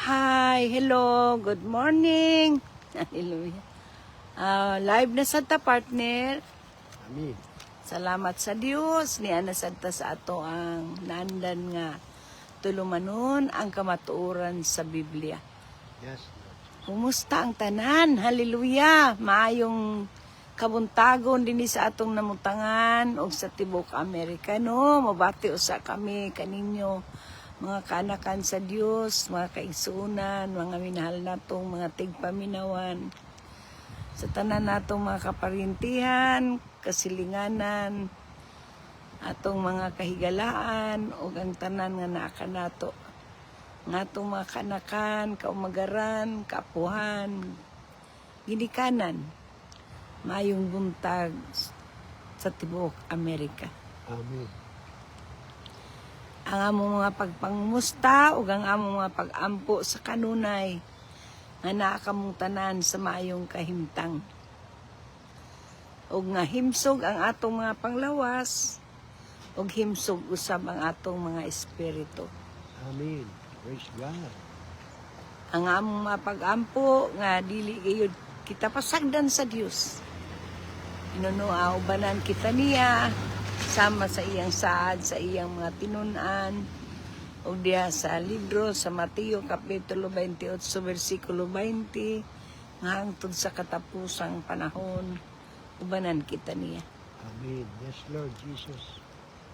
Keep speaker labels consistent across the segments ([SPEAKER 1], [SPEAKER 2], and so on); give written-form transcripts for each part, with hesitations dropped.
[SPEAKER 1] Hi, hello, good morning. Hallelujah. Live na sa ta, partner.
[SPEAKER 2] Amin.
[SPEAKER 1] Salamat sa Dios ni ana sadta sa ato ang nandan nga tulumanon ang kamatuoran sa Biblia.
[SPEAKER 2] Yes, Lord.
[SPEAKER 1] Kumusta ang tanan? Hallelujah. Maayong kabuntagon dinhi sa atong namutangan og sa tibok Amerika, no? Mabati usa kami kaninyo mga kanakan sa Dios, mga kaigsunan, mga minahal natong mga tigpaminawan. Sa tanan natong mga kaparintihan, kasilinganan, atong mga kahigalaan, o ang tanan nga naaka nato. Nga atong mga kanakan, kaumagaran, kaapuhan, ginikanan, mayong buntag sa tibuok Amerika.
[SPEAKER 2] Amin.
[SPEAKER 1] Ang among mga pagpangumusta o ang among mga pag-ampo sa kanunay nga naakamong tanan sa maayong kahimtang. Og nga himsog ang atong mga panglawas og himsog usab ang atong mga espiritu.
[SPEAKER 2] Amin. Praise God.
[SPEAKER 1] Ang among mga pag-ampo nga dili gayud kita pasagdan sa Dios. Inunuaw banan kita niya sama sa iyang saad, sa iyang mga tinun-an, o diya sa libro sa Mateo Kapitulo 28, versikulo 20, nga hangtod sa katapusang panahon, ubanan kita niya.
[SPEAKER 2] Amin. Yes, Lord Jesus.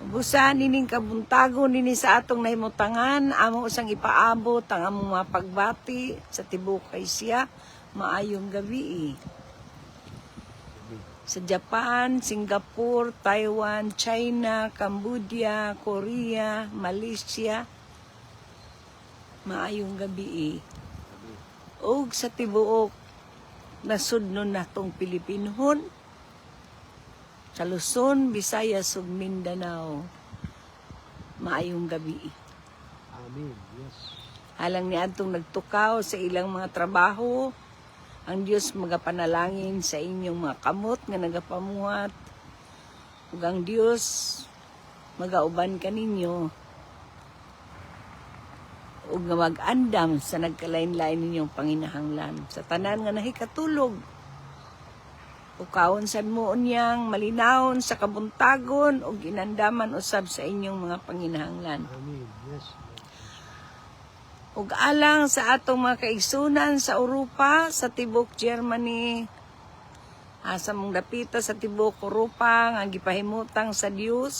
[SPEAKER 1] Busan nining kabuntago nini sa atong nahimutangan, amo usang ipaabot ang among mga pagbati sa tibok kay siya, maayong gabi. Sa Japan, Singapore, Taiwan, China, Cambodia, Korea, Malaysia, maayong gabi. Og sa tibuok, nasudnon natong Pilipinhon, sa Luzon, Visayas, ug Mindanao, maayong gabi.
[SPEAKER 2] Amin. Yes.
[SPEAKER 1] Alang ni atong nagtukaw sa ilang mga trabaho, ang Dios magapanalangin sa inyong mga kamot nga nagapamuhat. Ug ang Dios magauban kaninyo ug nga mag-andam sa nagkalain-lain ninyong panginahanglan. Sa tanan nga nahikatulog, ukawon sad mo unyang malinawon sa kabuntagon ug ginandaman usab sa inyong mga panginahanglan.
[SPEAKER 2] Amin. Yes, Lord.
[SPEAKER 1] Ug alang sa atong mga kaigsunan sa Europa, sa tibok Germany, asa mong dapita sa tibok Europa nga gipahimutang sa Dios,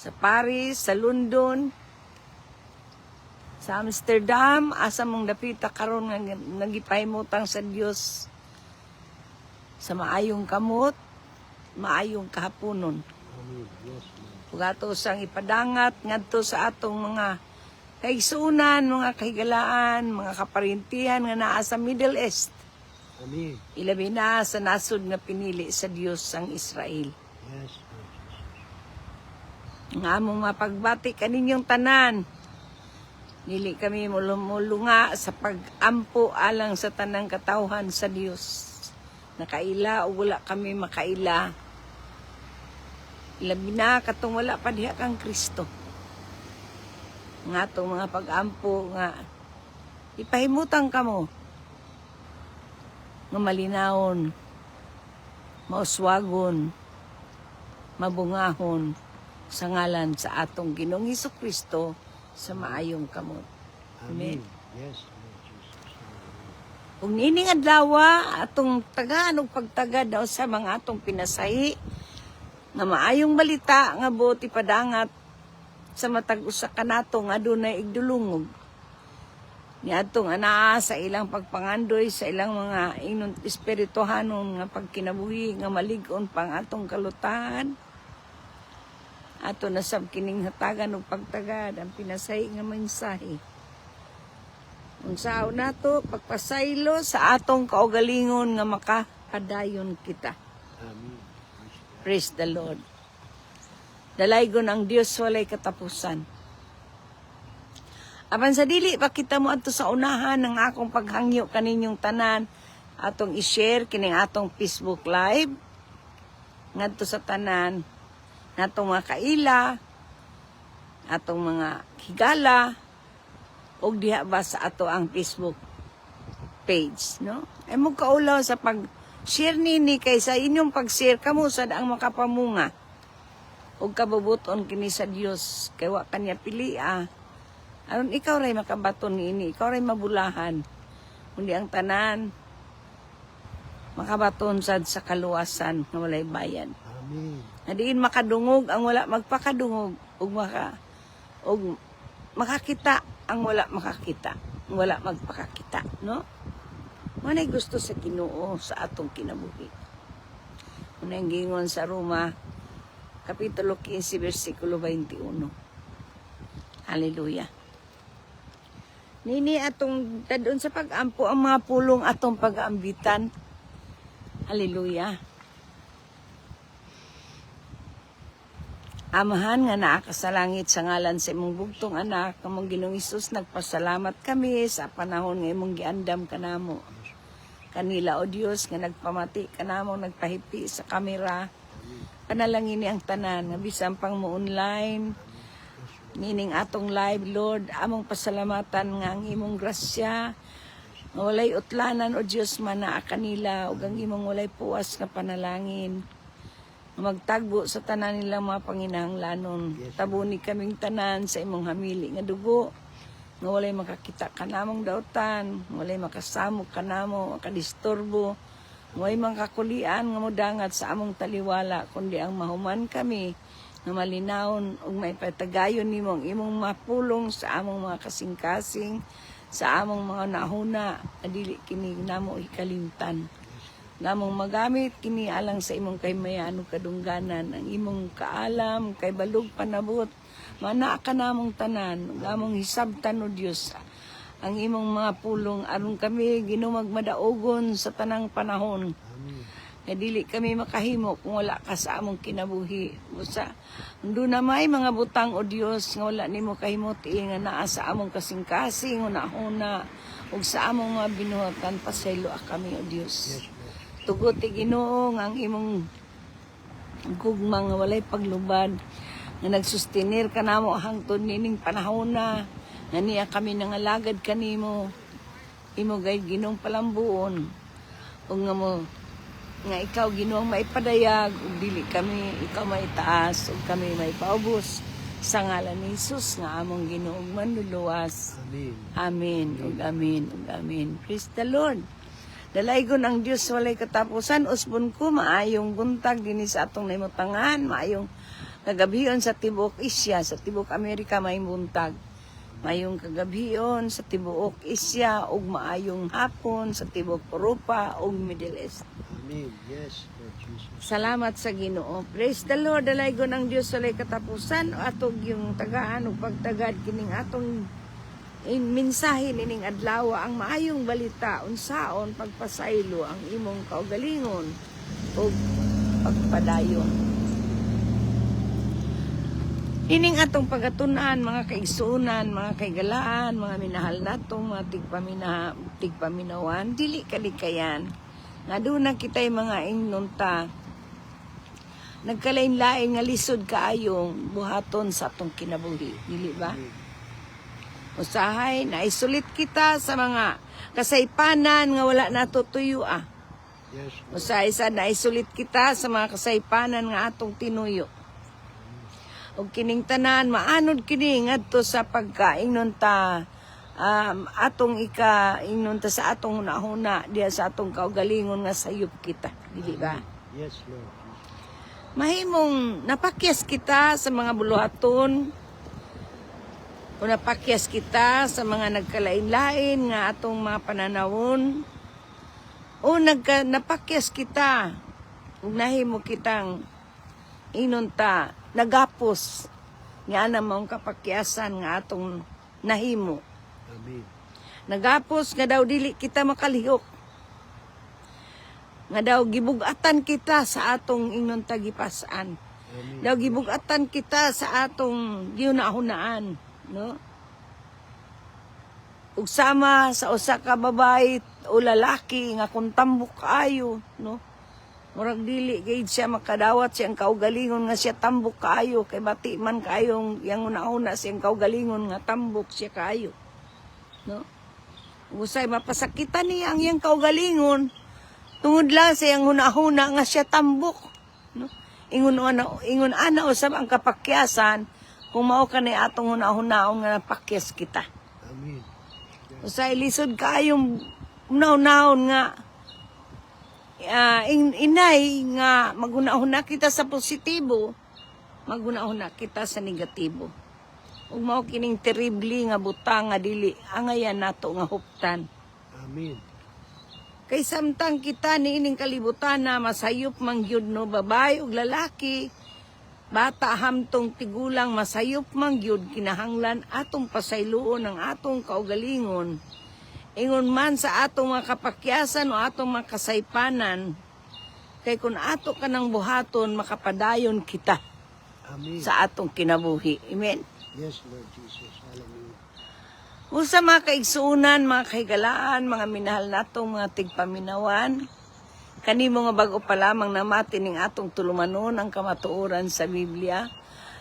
[SPEAKER 1] sa Paris, sa London, sa Amsterdam, asa mong dapita karon nga nagipahimutang sa Dios sa maayong kamot, maayong kahaponon.
[SPEAKER 2] Amin. Yes, Lord.
[SPEAKER 1] Ug ato sang ipadangat ngadto sa atong mga kaigsunan, mga kahigalaan, mga kaparintihan nga naa sa Middle East.
[SPEAKER 2] Amin.
[SPEAKER 1] Ilabi na sa nasod nga pinili sa Dios ang Israel.
[SPEAKER 2] Yes, Lord Jesus.
[SPEAKER 1] Nga among mga pagbati kaninyong tanan. Dili kami mulunga sa pag-ampo alang sa tanang katawhan sa Dios. Nakaila o wala kami makaila. Ilabi na katong wala pa diha kang Kristo. Nga itong mga pag-ampo nga ipahimutang kamo nga malinawon, mauswagon, mabungahon sa ngalan sa atong Ginoong Hesukristo sa maayong kamot.
[SPEAKER 2] Amin. Yes, Lord Jesus.
[SPEAKER 1] Kung nining adlaw atong tagaan og pagtagad daw sa mga atong pinasahi nga maayong balita nga buti padangat sa matag usa kanato nga adunay igdulungog niadtong anaa sa ilang pagpangandoy sa ilang mga inon espirituhanon nga pagkinabuhi nga malig-on pang atong kalutahan ato na sab kining hatagan og pagtagad ang pinasay nga mensahe unsaon nato pagpasaylo sa atong kaugalingon nga makapadayon kita.
[SPEAKER 2] Amin.
[SPEAKER 1] Praise the Lord. Dalaygon ang Dios walay katapusan. Apan sa dili pa kita mo adto sa unahan ng akong paghangyo kaninyong tanan, atong i-share kining atong Facebook Live ngadto sa tanan natong mga kaila, atong mga higala, og diha ba sa ato ang Facebook page, no? Ay mo kaulaw sa pag-share nini kaysa inyong pag-share kamo sad ang makapamunga. Og kabubuton kini sa Dios kay wa kanya pilia. Aron ikaw ray makabaton niini, ikaw ray mabulahan. Kundi ang tanan makabaton sad sa kaluwasan nga walay bayad.
[SPEAKER 2] Amen.
[SPEAKER 1] Na diin makadungog ang wala magpakadungog ug makakita ang wala makakita, ang wala magpakakita, no? Manay gusto sa Ginoo sa atong kinabuhi. Unang gingon sa Roma Kapitulo 15, versikulo 21. Hallelujah. Nini atong tadon sa pag-ampo ang mga pulong atong pag-aambitan. Hallelujah. Amahan nga naa ka sa langit sa ngalan sa imong bugtong anak, kamong Ginoong Hesus, nagpasalamat kami sa panahon nga imong giandam kanamo. Kanila o Dios nga nagpamati kanamo, nagpahipi sa kamera. Panalangin ni ang tanan nga bisan pang mo online nining atong live, Lord, among pasalamatan nga ang imong grasya nga walay utlanan o Dios man naa kanila ug ang imong walay puwas nga panalangin magtagbo sa tanan nilang mga panginahanglanon. Tabuni kaming tanan sa imong hamili nga dugo nga walay makakita kanamong dautan, walay makasamok kanamo, makadisturbo, walay makakulian nga modangat sa among taliwala, kundi ang mahuman kami nga malinawon ug maipatagayon nimo ang imong mapulong sa among mga kasing-kasing, sa among mga nahuna, adili kini namo ikalimtan. Namong magamit kini alang sa imong kaymayan ug kadungganan, ang imong kaalam kay balog panabot, mana ka namong tanan, namong hisabtan o Dios ang imong mga pulong aron kami ginumagmadaogon sa tanang panahon. Nga dili kami makahimo kung wala ka sa among kinabuhi. Usa, ando na may mga butang o Dios nga wala nimo kahimuti nga naa sa among kasing-kasing una-una ug sa among mga binuhatan, pasaylo kami o Dios. Tugot ti Ginoo nga ang imong gugma nga walay paglubad nga nagsustinir kanamo hangtod nining panahon na nga niya kami nangalagad kanimo, imo gay Ginoong palambuon ug nga ikaw Ginoong maipadayag ug dili kami ikaw maitaas ug kami maipaubos sa ngalan ni Hesus nga among Ginoong manluluwas.
[SPEAKER 2] Amen.
[SPEAKER 1] Amen ug amen ug amen. Praise the Lord. Dalaygon ang Dios walay katapusan. Usbon ko maayong buntag dinhi sa atong naimutangan, maayong kagabion sa tibuok Asia, sa tibuok Amerika maayong buntag. Maayong kagabion sa tibuok Asia ug maayong hapon sa tibuok Europa ug Middle East.
[SPEAKER 2] Amen. Yes, Lord Jesus.
[SPEAKER 1] Salamat sa Ginoo. Praise the Lord. Dalaygon ang Dios walay katapusan. Atog yung tagaan ug pagtagad kining atong mensahe nining adlaw ang maayong balita unsaon pagpasaylo ang imong kaugalingon ug pagpadayon. Ining atong pagatunan mga kaigsunan, mga kaigalaan, mga minahal natong mga tigpaminawan, dili kalikayan. Nga doon na kita'y mga inunta, nagkalain-lain nga lisod kaayong buhaton sa atong kinabuhi. Dili ba? Usahay, naisulit kita sa mga kasaypanan nga wala natutuyo ah.
[SPEAKER 2] Yes, Lord.
[SPEAKER 1] Usahay sa naisulit kita sa mga kasaypanan nga atong tinuyo. O kining tanan, maanod kini ngadto sa pagkaingnon ta atong ingnon ta sa atong hunahuna diya sa atong kaugalingon nga sayop kita. Dili ba?
[SPEAKER 2] Yes, Lord.
[SPEAKER 1] Mahimong napakyas kita sa mga buluhaton, o napakyas kita sa mga nagkalain-lain nga atong mga pananawon, o napakyas kita, nahimo kitang inunta, nagapos, nga namang kapakyasan nga atong nahimo.
[SPEAKER 2] Amen.
[SPEAKER 1] Nagapos nga daw dili kita makalihok. Nga daw gibugatan kita sa atong inunta gipasan.
[SPEAKER 2] Amen.
[SPEAKER 1] Daw gibugatan kita sa atong giunahunaan, no? Ug sama sa usa ka babae o lalaki nga kung tambok kaayo, no? Murag dili gayud siya makadawat siyang kaugalingon nga siya tambok kaayo, kay bati man kaayong yang una-una siyang kaugalingon nga tambok siya kaayo. No? Usay mapasakitan niya ang iyang kaugalingon. Tungod lang sa iyang hunahuna nga siya tambok. No? Ingon ana usab ang kapakyasan kung mao ka na atong hunahunaon nga napakyas kita.
[SPEAKER 2] Amen.
[SPEAKER 1] Usay lisod kaayong unaw-unahon nga inay nga magunahuna kita sa positibo, magunahuna kita sa negatibo. Ug mao kining terrible nga butang nga dili angayan nato nga huptan.
[SPEAKER 2] Amen.
[SPEAKER 1] Kay samtang kita niining kalibutan na masayop man gyud no babae ug lalaki, bata hamtong tigulang masayop man gyud kinahanglan atong pasayloon ang atong kaugalingon. Ingon man sa atong mga kapakyasan o atong mga kasaypanan, kay kung ato ka ng buhaton, makapadayon kita
[SPEAKER 2] Amen.
[SPEAKER 1] sa atong kinabuhi. Amen.
[SPEAKER 2] Yes, Lord Jesus. Hallelujah.
[SPEAKER 1] Usa mga kaigsuunan, mga kahigalaan, mga minahal natong mga tigpaminawan, kanimo nga bago pa lamang namati ning atong tulumanon ang kamatuoran sa Biblia,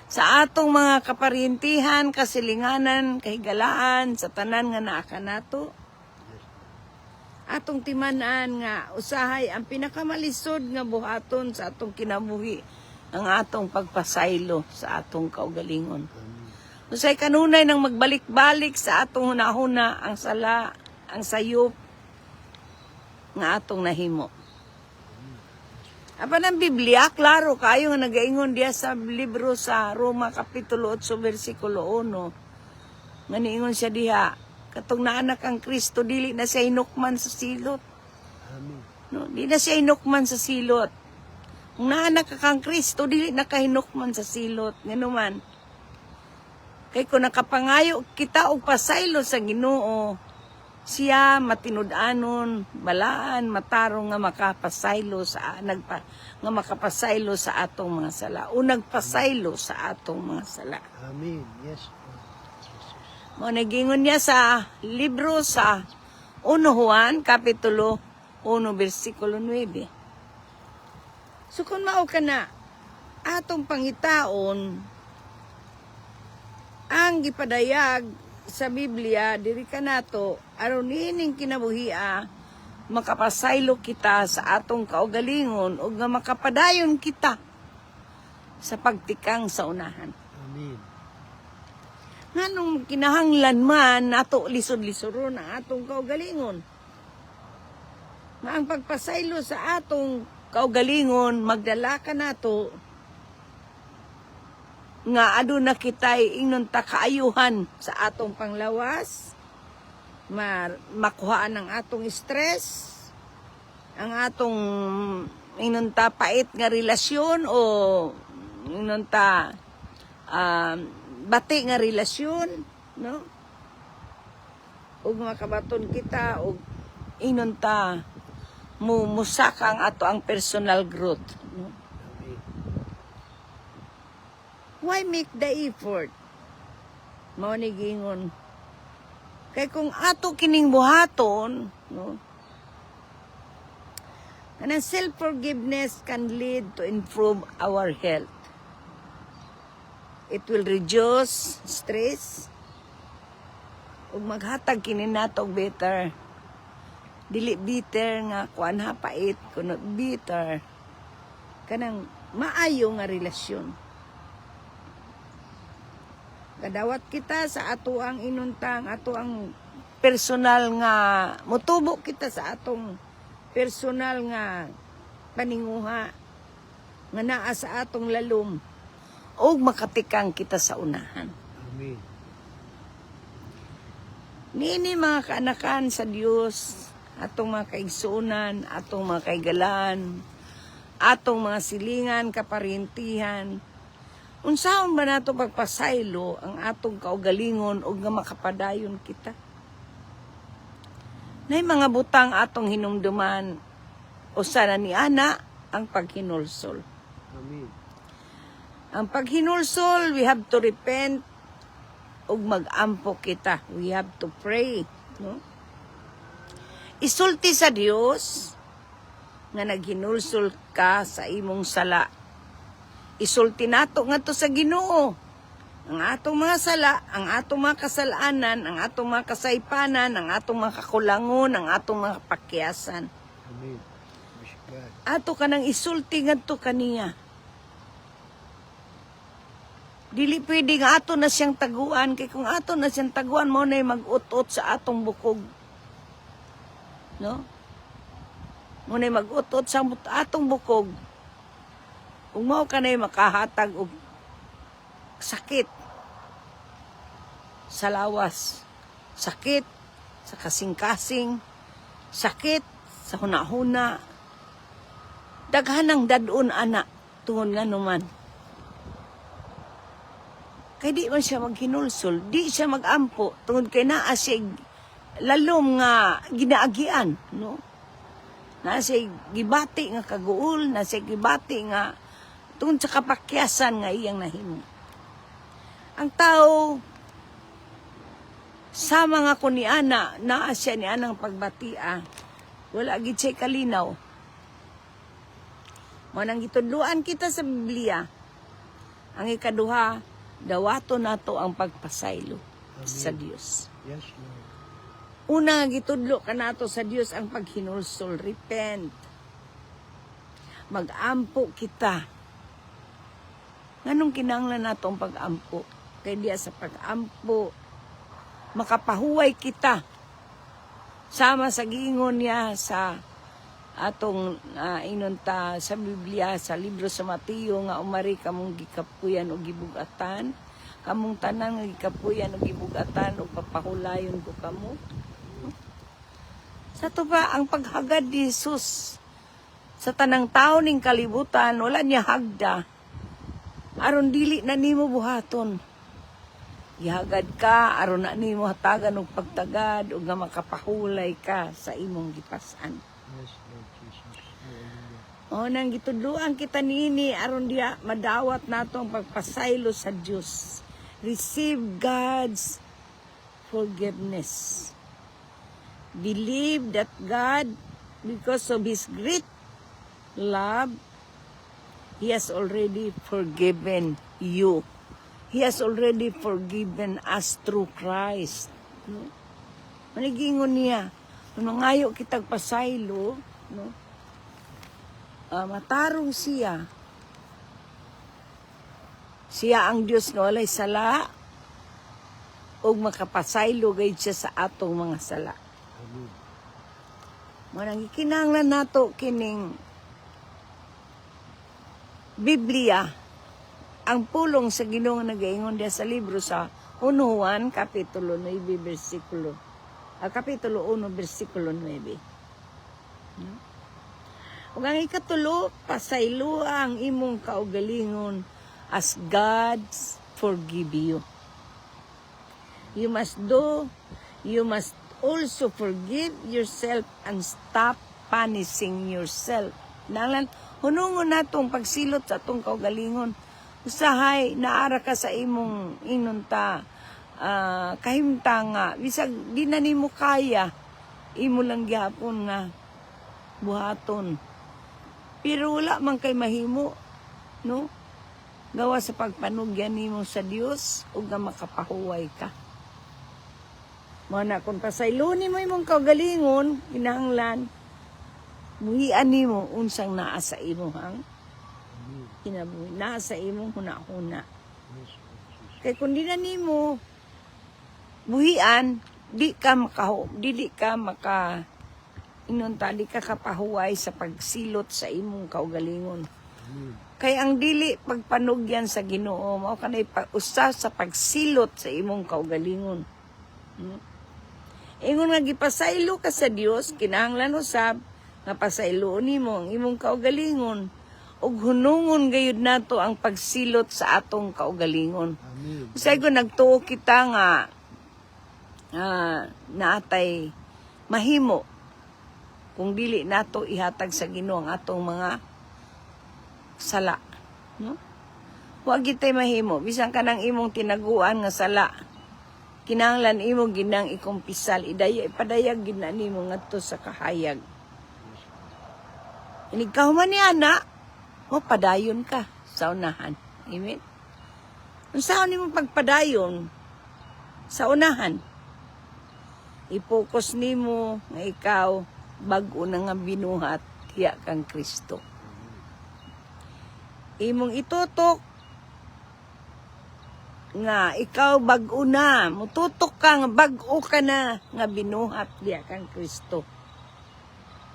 [SPEAKER 1] sa atong mga kaparintihan, kasilinganan, kahigalaan, sa tanan nga naa kanato, atong timanan nga usahay ang pinakamalisod nga buhaton sa atong kinabuhi ang atong pagpasaylo sa atong kaugalingon. Usay kanunay nang magbalik-balik sa atong hunahuna ang sala, ang sayop nga atong nahimo. Apan ang Biblia, klaro kayo nga nagaingon diya sa libro sa Roma Kapitulo 8, versikulo 1. Nga niingon siya diha, katong naanak ang Kristo, dili na siya hinukman sa silot.
[SPEAKER 2] Amen.
[SPEAKER 1] No, di na siya hinukman sa silot. Kung naanak ka kang Kristo, dili na ka hinukman sa silot. Ngano man. Kay kung nakapangayo kita og pasaylo sa Ginoo, siya matinud-anon, balaan, matarong nga makapasaylo sa nga makapasaylo sa atong mga sala. O nagpasaylo sa atong mga sala.
[SPEAKER 2] Amen. Yes, Lord Jesus.
[SPEAKER 1] Mo nagingon niya sa libro sa 1 Juan Kapitulo 1 versikulo 9. So kung mao ka na atong pangitaon ang gipadayag sa Biblia diri kanato aron nining kinabuhia makapasaylo kita sa atong kaugalingon ug nga makapadayon kita sa pagtikang sa unahan.
[SPEAKER 2] Amen.
[SPEAKER 1] Nganong kinahanglan man nato lisod-lisoron ang atong kaugalingon. Nga ang pagpasaylo sa atong kaugalingon magdala ka nato nga aduna kitay ingnon ta kaayuhan sa atong panglawas, makuhaan ang atong stress, ang atong ingnon ta pait nga relasyon o ingnon ta bati nga relasyon, no? Ug makabaton kita og ingnon ta musaka ang ato ang personal growth, no?
[SPEAKER 2] Amen.
[SPEAKER 1] Why make the effort? Mao ni gingon. Kay kung ato kining buhaton, no? Kanang self-forgiveness can lead to improve our health. It will reduce stress. Ug maghatag kini nato og better. Dili bitter nga kuan ha pait kuno bitter. Kanang maayo nga relasyon. Kadawat kita sa ato ang inuntang, ato ang personal nga, mutubo kita sa atong personal nga paninguha, nga naa sa atong lalom, o makatikang kita sa unahan.
[SPEAKER 2] Amen.
[SPEAKER 1] Nini mga kaanakan sa Dios, atong mga kaigsuunan, atong mga kaigalan, atong mga silingan, kaparintihan, unsaon ba nato pagpasaylo ang atong kaugalingon ug nga makapadayon kita? Nay mga butang atong hinumduman usa na ni ana ang paghinulsol.
[SPEAKER 2] Amen.
[SPEAKER 1] Ang paghinulsol, we have to repent ug mag-ampo kita. We have to pray, no? Isulti sa Dios nga naghinulsol ka sa imong sala. Isulti nato nga to sa Ginoo ang atong mga sala, ang atong mga kasalanan, ang atong mga kasaypanan, ang atong mga kakulangon, ang atong mga pakyasan.
[SPEAKER 2] Amen. Praise God.
[SPEAKER 1] Ato ka nang isulti ngadto kaniya. Dili pwede nga ato na siyang taguan, kay kung ato na siyang taguan mo na mag-ut-ut sa atong bukog. No? Mo na mag-ut-ut sa atong bukog. Kung mao ka na makahatag og sakit sa lawas, sakit sa kasing-kasing, sakit sa hunahuna, daghan ang dadun ana tungod nga naman. Kay di man siya maghinulsol, di siya magampo tungod kay naa siya lalom nga ginaagian, no? Naa siya gibati nga kaguol, naa siya gibati nga tungod sa kapakyasan nga iyang nahimo. Ang tao sa mga kuniana, naa siya ni anang pagbatia, wala gid siya kalinaw. Manang gitudluan kita sa Biblia, ang ikaduha, dawato nato ang pagpasaylo sa Dios.
[SPEAKER 2] Yes, Lord.
[SPEAKER 1] Una nga gitudlo ka nato sa Dios ang paghinulsol, repent. Mag-ampo kita. Nganong kinahanglan nato ang pag-ampo? Kay diya sa pag-ampo, makapahuway kita. Sama sa giingon niya sa atong inunta sa Biblia, sa libro sa Mateo, nga umari kamong gikapuyan o gibugatan, kamong tanan nga gikapuyan o gibugatan o papahulayon ko kamo. Sa to ba ang paghagad ni Jesus sa tanang tao ning kalibutan, wala niya hagda aron dili na nimo buhaton. Gihagad ka aron na nimo hatagan og pagtagad ug nga makapahulay ka sa imong gipas-an.
[SPEAKER 2] Yes, Lord Jesus. Hallelujah.
[SPEAKER 1] O nang gitudluan kita niini aron diya madawat nato ang pagpasaylo sa Dios. Receive God's forgiveness. Believe that God, because of His great love, He has already forgiven you. He has already forgiven us through Christ. No? Manigingon niya, nung nangayo kitag pasaylo, no? Matarong siya. Siya ang Diyos na walay sala, o makapasaylo gayud siya sa atong mga sala.
[SPEAKER 2] Amen.
[SPEAKER 1] Manang ikinahanglan nato kining Biblia, ang pulong sa Ginoo nga nagaingon diya sa libro sa Juan kapitulo 9 bersikulo. Kapitulo 1 bersikulo 9. Ug ang ikatulo, pasaylo ang imong kaugalingon as God forgive you. You must also forgive yourself and stop punishing yourself. Nanglan, hunungon natong pagsilot sa atong kaugalingon. Usahay, naara ka sa imong inunta, kahimta nga, bisag di na nimo kaya, imo lang gyapon nga buhaton. Pero wala man kay mahimo, no? Gawa sa pagpanugyan nimo sa Dios ug nga makapahuway ka. Mana kung pasayloon mo imong kaugalingon, kinahanglan buhian nimo unsang naa sa imong hang kinabuhi, naa sa imong hunahuna.
[SPEAKER 2] Yes, Lord Jesus.
[SPEAKER 1] Kay kung di na nimo buhian, di ka kapahuway sa pagsilot sa imong kaugalingon.
[SPEAKER 2] Amen.
[SPEAKER 1] Kay ang dili pagpanugyan sa Ginoo mao kanay usa sa pagsilot sa imong kaugalingon. Ingon nga gipasaylo ka sa Dios, kinahanglan usab nga pasayloon nimo ang imong kaugalingon ug hunungon gayud nato ang pagsilot sa atong kaugalingon.
[SPEAKER 2] Amen.
[SPEAKER 1] Usay ko nagtuo kita nga naatay mahimo kung dili nato ihatag sa Ginoo ang atong mga sala, no? Wa gyud tay mahimo bisan kanang imong tinaguan nga sala. Kinahanglan imo ginang ikumpisal, ipadayag gid na nimo ngadto sa kahayag. Inig ka man ni ana, o padayon ka sa unahan. Amen. Unsaon nimo pagpadayon sa unahan? I-focus nimo nga ikaw bag-o na nga binuhat diha kang Kristo. Imong itutok nga ikaw bag-o na, mututok ka nga bag-o ka na nga binuhat diha kang Kristo.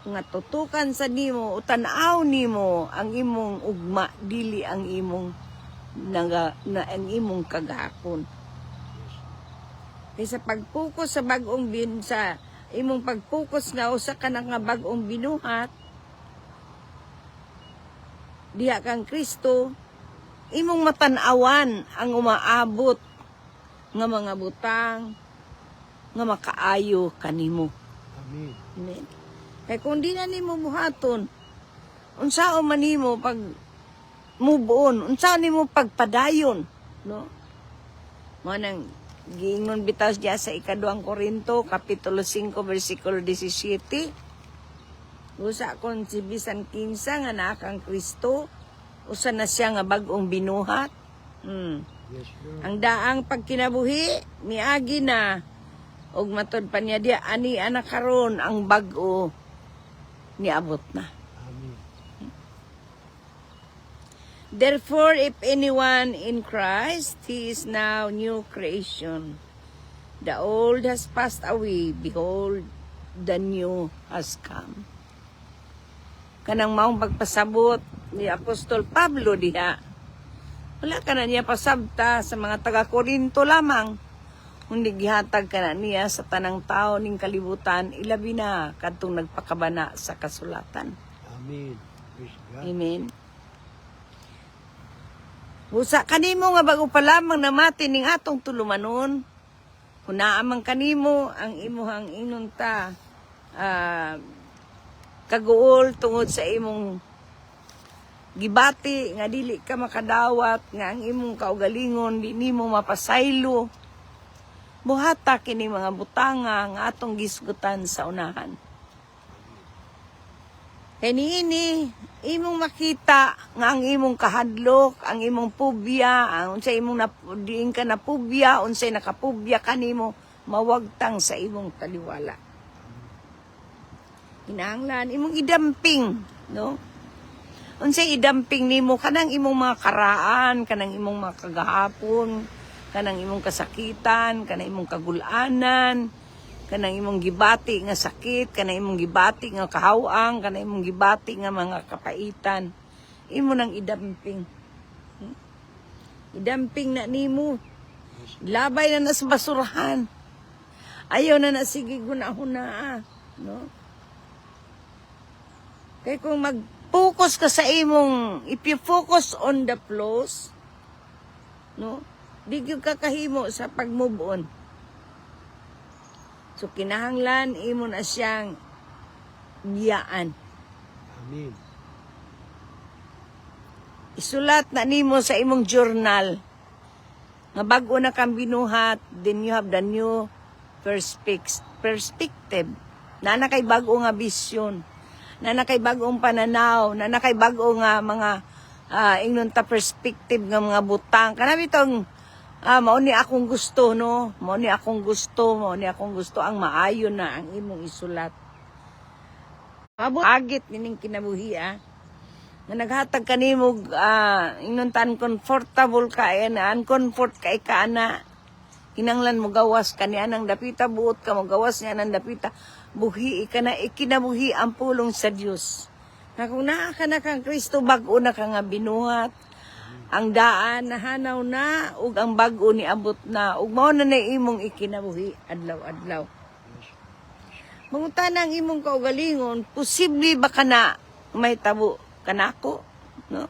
[SPEAKER 1] Nga tutukan sa nimo, utanaw nimo ang imong ugma, dili ang imong ang imong kagahapon. Kaysa pag-focus sa bag-ong sa imong pag-focus nga usa ka na nga bag-ong binuhat diha kang Kristo, imong matan-awan ang umaabot nga mga butang nga makaayo kanimo.
[SPEAKER 2] Amen.
[SPEAKER 1] Amen. Kaya kung di na nimo buhaton, unsao man nimo pag mubuon, unsao nimo pagpadayon, no? Mo nang giingon bitaw diya sa ikaduhang Korinto kapitulo 5 bersikulo 17. Usa kon si bisan kinsa nga naa kang Kristo, usa na siya nga bag-ong binuhat.
[SPEAKER 2] Yes, Lord.
[SPEAKER 1] Ang daang pagkinabuhi miagi na og matod pa niya diya ani anak karon ang bag-o niabot na.
[SPEAKER 2] Amen.
[SPEAKER 1] Therefore, if anyone in Christ, he is now new creation. The old has passed away, behold, the new has come. Kanang maong pagpasabot ni Apostol Pablo diha. Wala ka na niya pasabta sa mga taga-Korinto lamang. Kundi gihatag ka na niya sa tanang tao ning kalibutan, ilabi na kadtong nagpakabana sa kasulatan.
[SPEAKER 2] Amen. Praise God.
[SPEAKER 1] Amen. Busa kanimo nga bago pa lamang namati ning atong tulumanon, hunaamang kanimo ang imuhang inunta kaguol tungod sa imong gibati nga dili ka makadawat, nga ang imong kaugalingon di nimo mapasaylo. Buhata kini mga butanga nga atong gisgutan sa unahan. Kaya niini, imong makita nga ang imong kahadlok, ang imong pubya, ang unsay imong diin ka na pubya, unsay nakapubya kanimo, mawagtang sa imong taliwala. Hinahanglan, imong idamping, no? Unsay idamping nimo kanang imong mga karaan, kanang imong mga kagahapon, kanang imong kasakitan, kanang imong kagulanan, kanang imong gibati nga sakit, kanang imong gibati nga kahawang, kanang imong gibati nga mga kapaitan. Imo nang idamping. Idamping na nimo. Labay na sa basurahan. Ayaw na sige gunahuna, no? Kaya kung mag-focus ka sa imong, if you focus on the flaws, no? Di gyud ka kahimo sa pag-move on. So kinahanglan imo na siyang biyaan.
[SPEAKER 2] Amen.
[SPEAKER 1] Isulat na nimo sa imong journal nga bag-o na kang binuhat, then you have the new perspective. Na kay bag-o nga vision, na kay bag-ong pananaw, na kay bag-o nga mga ingnon ta perspective nga mga butang. Kanami tong mao ni akong gusto, no? Mao ni akong gusto ang maayo na ang imong isulat. Mabot agit nining kinabuhi, nga naghatag kanimo ingnon tan comfortable ka uncomfort kay ka ana. Kinanglan mo gawas kani anang dapita, buot ka mo gawas niya anang dapita, buhi ka na ikinabuhi ang pulong sa Dios. Na kung naa ka na kang Kristo, bag-o na ka nga binuhat. Ang daan nahanaw na ug ang bag-o ni abot na ug mao na imong ikinabuhi adlaw-adlaw. Mangutan ang imong kaugalingon, posible ba kana may tabo kanako, no?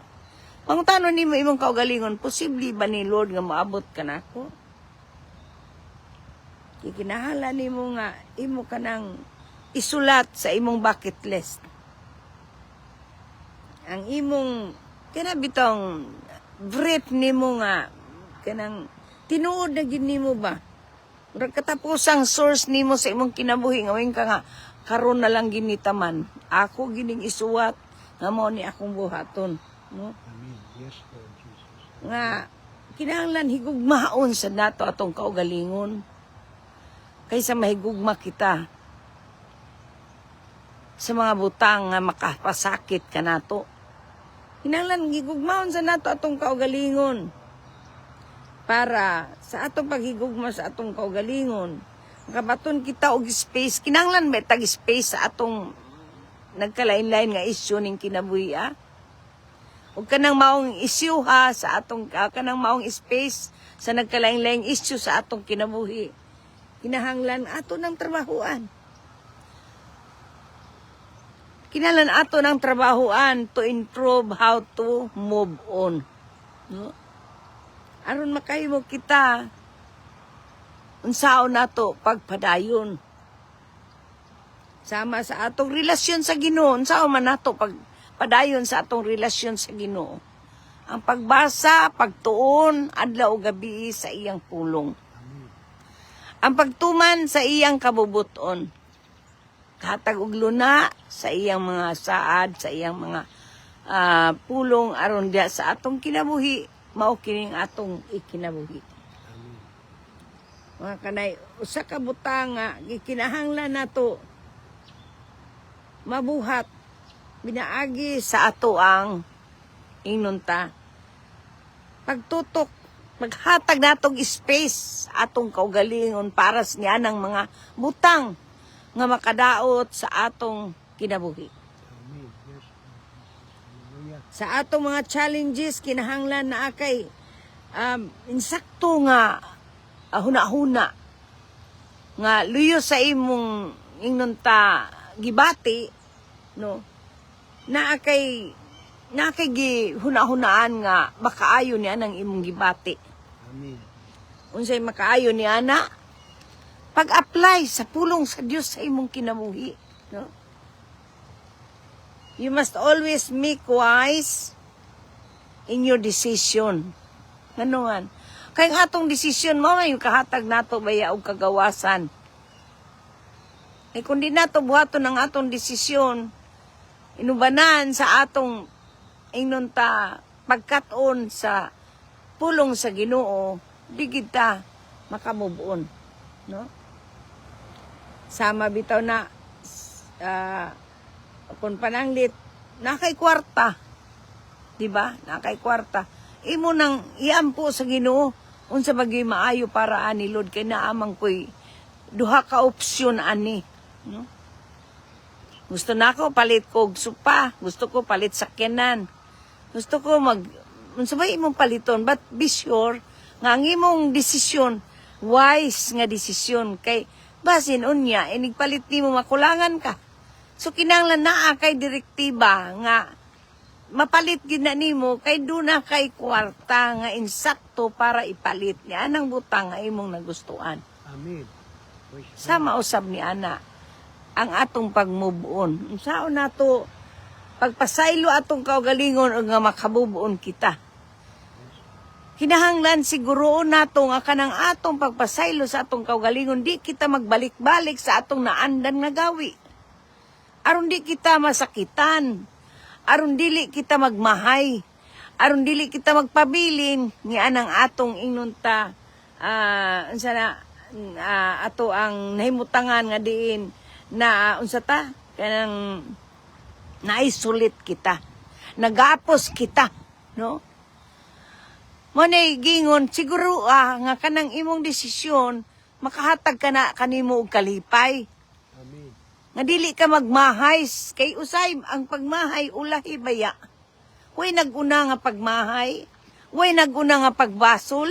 [SPEAKER 1] Mangutan nimo imong kaugalingon, posible ba ni Lord nga moabot kanako? Ikinahala nimo nga imo kanang isulat sa imong bucket list. Ang imong kinabitong brief nimo nga kanang tinuod na gid nimo ba? Murag katapusang source nimo sa imong kinabuhi nga ka nga karon na lang ginitaman. Ako gining isuwat nga mao ni akong buhaton, no?
[SPEAKER 2] Amen. Yes, Lord Jesus.
[SPEAKER 1] Nga kinahanglan higugmaon sa nato atong kaugalingon kaysa mahigugma kita sa mga butang nga makapasakit ka nato. Kinahanglan higugmaon sa nato atong kaugalingon para sa atong paghigugma sa atong kaugalingon makabaton kita og space. Kinahanglan may tag space sa atong nagkalain-lain nga isyu ning kinabuhi. Huwag ka nang maong issue ha sa atong kanang maong space sa nagkalain-laing issue sa atong kinabuhi. Kinahanglan ato ng trabahuan. Kinahanglan ato ng trabahuan to improve how to move on. No? Aron makahimo kita unsaon nato pagpadayon. Sama sa atong relasyon sa Ginoo, unsaon man nato pagpadayon sa atong relasyon sa Ginoo. Ang pagbasa, pagtuon, adlaw o gabi sa iyang pulong. Ang pagtuman sa iyang kabubuton. Kahatag og luna sa iyang mga saad, sa iyang mga pulong aron diha sa atong kinabuhi, mao kining atong ikinabuhi. Mga kanay, usa ka butang nga gikinahanglan nato mabuhat binaagi sa ato ang inunta. Pagtutok, maghatag natong space atong kaugalingon para sa niya ng mga butang nga makadaot sa atong kinabuhi.
[SPEAKER 2] Amen. Yes. Hallelujah.
[SPEAKER 1] Sa atong mga challenges, kinahanglan na akay insakto nga huna-huna nga luyo sa imong inunta gibati, no? Na akay gi huna-hunaan nga makaayo niya ng imong gibati.
[SPEAKER 2] Amen.
[SPEAKER 1] Unsay makaayo ni ana pag-apply sa pulong sa Dios sa imong kinabuhi, no? You must always make wise in your decision. Nganuhan, kay ang atong desisyon mo may kahatag nato baya og kagawasan. Eh kung di nato buhaton ang atong desisyon, inubanan sa atong inunta pagkat-on sa pulong sa Ginoo, di kita makamove-on, no? Sama bitaw na kung pananglit nakay kwarta, di ba? Nakay kwarta. Imo nang iampo sa Ginoo unsa bagay maayo para ani Lord kay naamang koy duha ka opsyon ani, no? Gusto nako palit ko og supa, gusto ko palit sakyanan. Gusto ko unsa ba imong paliton, but be sure nga ang imong desisyon wise nga desisyon kay basin unya inigpalit nimo makulangan ka. So kinahanglan naa kay direktiba nga mapalit gid na nimo kay duna kay kwarta nga insakto para ipalit niya anang butang nga imong nagustuhan.
[SPEAKER 2] Amen.
[SPEAKER 1] Sama usab ni ana ang atong pag-move on. Unsaon nato pagpasaylo atong kaugalingon o nga makabove on kita. Kinahanglan siguroon nato nga kanang atong pagpasaylo sa atong kaugalingon di kita magbalik-balik sa atong naandan nga gawi. Aron di kita masakitan. Aron dili kita magmahay, aron dili kita magpabilin ni anang atong inunta unsa na ato ang nahimutangan nga diin na unsa ta kanang naisulit kita, nagapos kita, no? Manay gingon siguro nga kanang imong desisyon makahatag ka na kanimo og kalipay.
[SPEAKER 2] Amen.
[SPEAKER 1] Nga dili ka magmahay kay usay ang pagmahay ulahi baya. Way naguna nga pagmahay, way naguna nga pagbasol.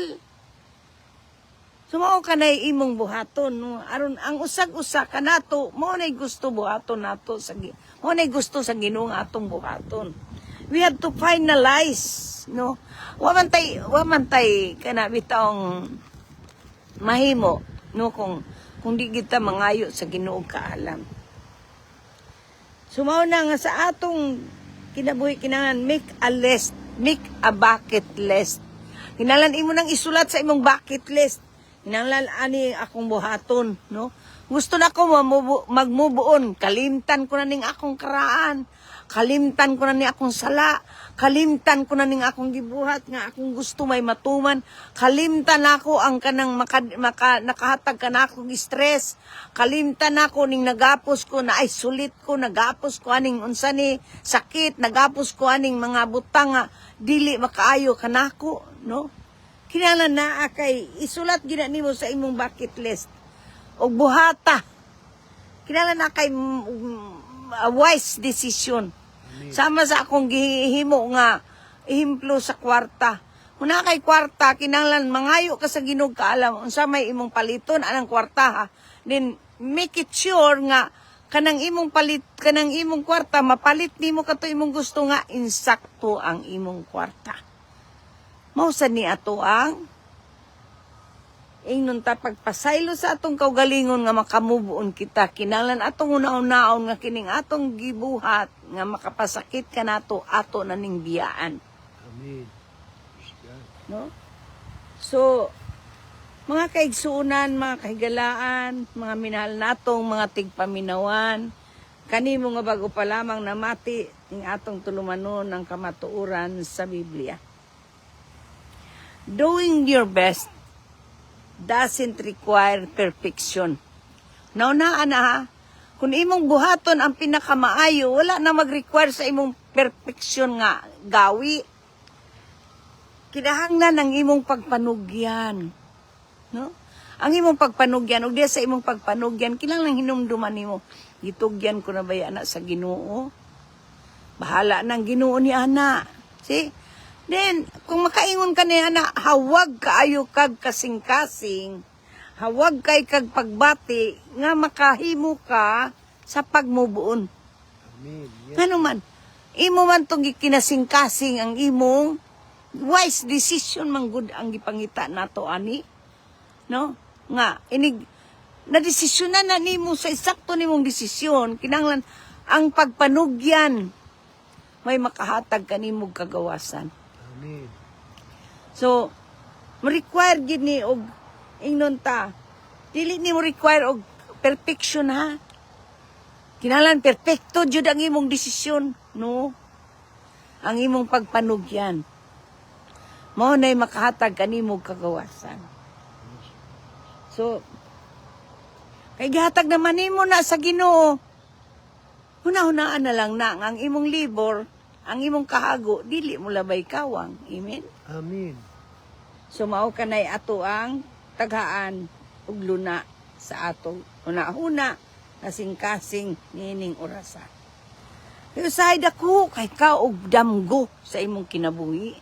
[SPEAKER 1] Sumao ka na imong buhaton, no? Aron ang usag-usa ka nato, mo nay gusto buhaton nato sa mo nay gusto sa Ginoo nga atong buhaton. We have to finalize, no? Wa man tay kana bitong mahimo, no, kung di kita mangayo sa Ginoo kaalam. Sumaw na nga sa atong kinabuhi kinahanglan make a list, make a bucket list. Kinahanglan imo nang isulat sa imong bucket list Hinanglan ani akong buhaton, no? Gusto na ko magmubuon, kalimtan ko na ning akong karaan. Kalimtan ko na ni akong sala. Kalimtan ko na ning akong gibuhat nga akong gusto may matuman. Kalimtan ako ang kanang nakahatag ka na akong stress. Kalimtan ako ning nagapos ko na ay sulit ko, nagapos ko aning unsa ni sakit, nagapos ko aning mga butang nga dili makaayo kanako, no? Kinahanglan naa kay isulat gina nimo sa imong bucket list og buhata. Kinahanglan na kay wise decision. Sama sa akong gihimo nga ihimplo sa kwarta. Muna kay kwarta, kinahanglan mangayo ka sa Ginoo kaalam unsa may imong paliton anang kwarta ha. Then make it sure nga kanang imong kwarta mapalit nimo kato imong gusto nga insakto ang imong kwarta. Mao sa ni ato ang ingnon ta pagpasaylo sa atong kaugalingon nga makamubuon kita. Kinahanglan atong una-unaon nga kining atong gibuhat nga makapasakit kanato ato na ning biyaan.
[SPEAKER 2] Amen.
[SPEAKER 1] No? So, mga kaigsuunan, mga kahigalaan, mga minahal natong mga tigpaminawan, kanimo nga bago pa lamang namati ing atong tulumanon ng kamatuoran sa Biblia. Doing your best doesn't require perfection. Naunaan na ha, kung imong buhaton ang pinakamaayo, wala na mag-require sa imong perfection nga gawi. Kinahanglan ang imong pagpanugyan. No? Ang imong pagpanugyan, o diya sa imong pagpanugyan, kinahanglan hinumduman nimo. Gitugyan ko na ba ana sa Ginoo? Bahala ng Ginoo ni ana. See? Then, kung makaingon ka niya na, hawag kaayo kag kasing-kasing, hawag kay kag pagbati, nga makahimo ka sa pagmubuon.
[SPEAKER 2] Amen. Yes.
[SPEAKER 1] Ano man, imo man tong gikinasing-kasing ang imong wise decision man gud ang gipangita nato ani. No? Nga, na-desisyonan na nimo sa eksakto nimong desisyon, kinahanglan ang pagpanugyan, may makahatag kanimong kagawasan.
[SPEAKER 2] Amen.
[SPEAKER 1] So, mo-require gid ni og ingnon ta. Dili ni mo require og perfection ha. Kinahanglan perpekto jud ang imong desisyon, no? Ang imong pagpanugyan. Mao nay makahatag kanimo kagawasan. So, kay gihatag naman nimo na sa Ginoo. Hunahunaan na lang na ang imong libor, ang imong kahago, dili mo labay kawang. Amen?
[SPEAKER 2] Amen.
[SPEAKER 1] So, mao kanay ato ang taghaan ug luna sa atong una-una kasing-kasing nining orasan. Pero sahay dako kay ka og damgo sa imong kinabuhi.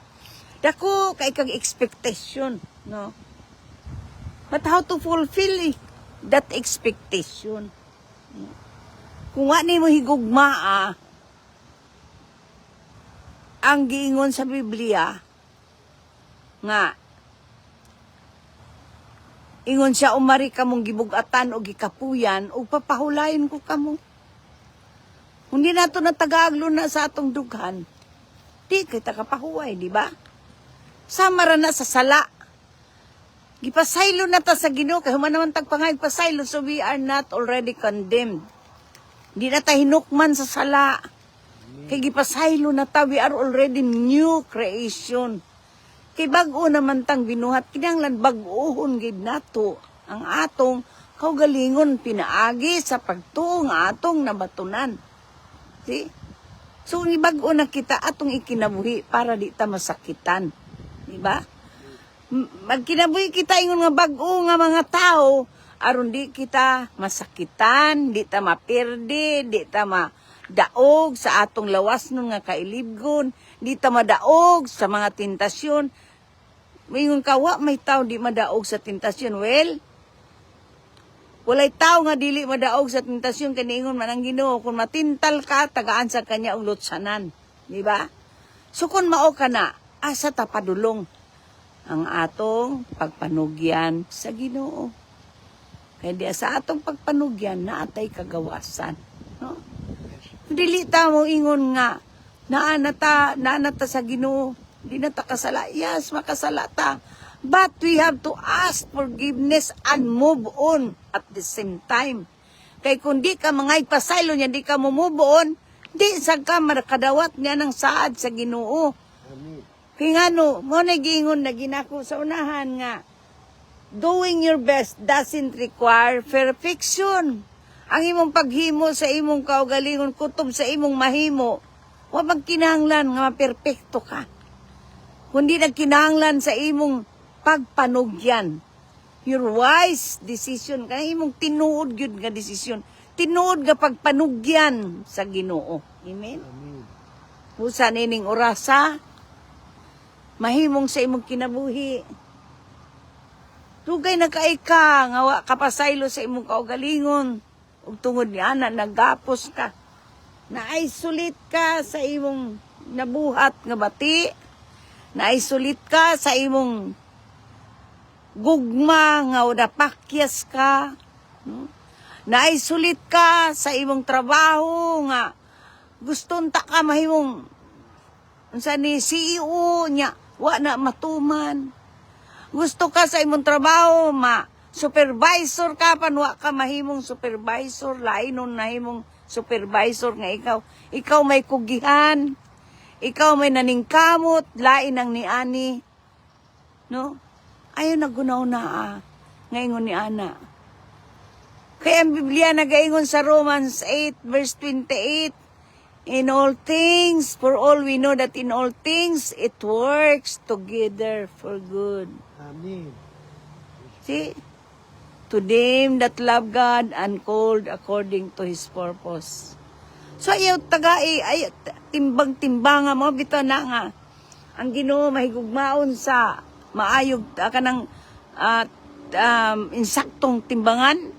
[SPEAKER 1] Dako kay kag expectation, no? But how to fulfill that expectation? Kung nga ni mo higugmaa, ang giingon sa Biblia, nga, ingon siya umari kamong gibugatan o gikapuyan o papahulayin ko kamo. Hindi nato natagaglo na sa atong dughan. Di kita kapahuway, di ba? Samara na sa sala. Gipasaylo na ta sa Ginoo kay human naman tagpangay pasaylo, so we are not already condemned. Di na ta hinukman sa sala. Kay gipasaylo na ta, we are already new creation. Kay bag-o naman tang binuhat, kinahanglan bag-ohon gid nato ang atong kaugalingon pinaagi sa pagtuo nga atong nabatunan. See? So ni bag-o na kita atong ikinabuhi para di ta masakitan. Di ba? Magkinabuhi kita ingon nga bag-o nga mga tao aron di kita masakitan, di ta maperde, di ta daog sa atong lawas nun nga kailibgon, di ta madaog sa mga tentasyon. Mayingon ka, wa may tao di madaog sa tentasyon. Well, walay tao nga dili madaog sa tentasyon, kaniingon man ang Ginoo, kung matintal ka, tagaan sa kanya ang lutsanan. Di ba? So kung mao ka na, asa ta padulong ang atong pagpanugyan sa Ginoo. Kaya di sa atong pagpanugyan, naatay kagawasan. No? Dili ta mo ingon nga naanata sa Ginoo, di na ta kasala. Yes, makasala ta. But we have to ask forgiveness and move on at the same time. Kay kung di ka mangay pasaylo niya, di ka mo move on, di sa ka makadawat niya ng saad sa Ginoo.
[SPEAKER 2] Amen.
[SPEAKER 1] Kaya nga no, mo nagingon na ginako sa unahan nga, doing your best doesn't require perfection. Ang imong paghimo sa imong kaugalingon, kutob sa imong mahimo, wa magkinahanglan nga maperpekto ka. Kundi nagkinahanglan sa imong pagpanugyan. Your wise decision, kanang imong tinuod gyud nga desisyon. Tinuod nga pagpanugyan sa Ginoo. Amen.
[SPEAKER 2] Amen.
[SPEAKER 1] Usa nining orasa, mahimong sa imong kinabuhi. Tugay na kay ka, nga wa kapasaylo sa imong kaugalingon. Ug tungod ni ana, nagapos ka. Na-isolate ka sa imong nabuhat nga bati. Na-isolate ka sa imong gugma nga udapakyas ka. No? Na-isolate ka sa imong trabaho nga guston ta ka mahimong unsa ni CEO nya wa na matuman. Gusto ka sa imong trabaho supervisor ka pan wa ka mahimong supervisor, lain nun nahimong supervisor nga ikaw may kugihan, ikaw may naningkamot, lain ang niani. No? Ayaw nagunaw na ngayon ni ana. Kaya ang Biblia nagaingon sa Romans 8 verse 28, in all things, for all we know that in all things, it works together for good.
[SPEAKER 2] Amen.
[SPEAKER 1] See? To them that love God and called according to His purpose. So ayaw ay timbang-timbanga mo, bito na nga. Ang Ginoo mahigugmaon sa maayog kanang insaktong timbangan.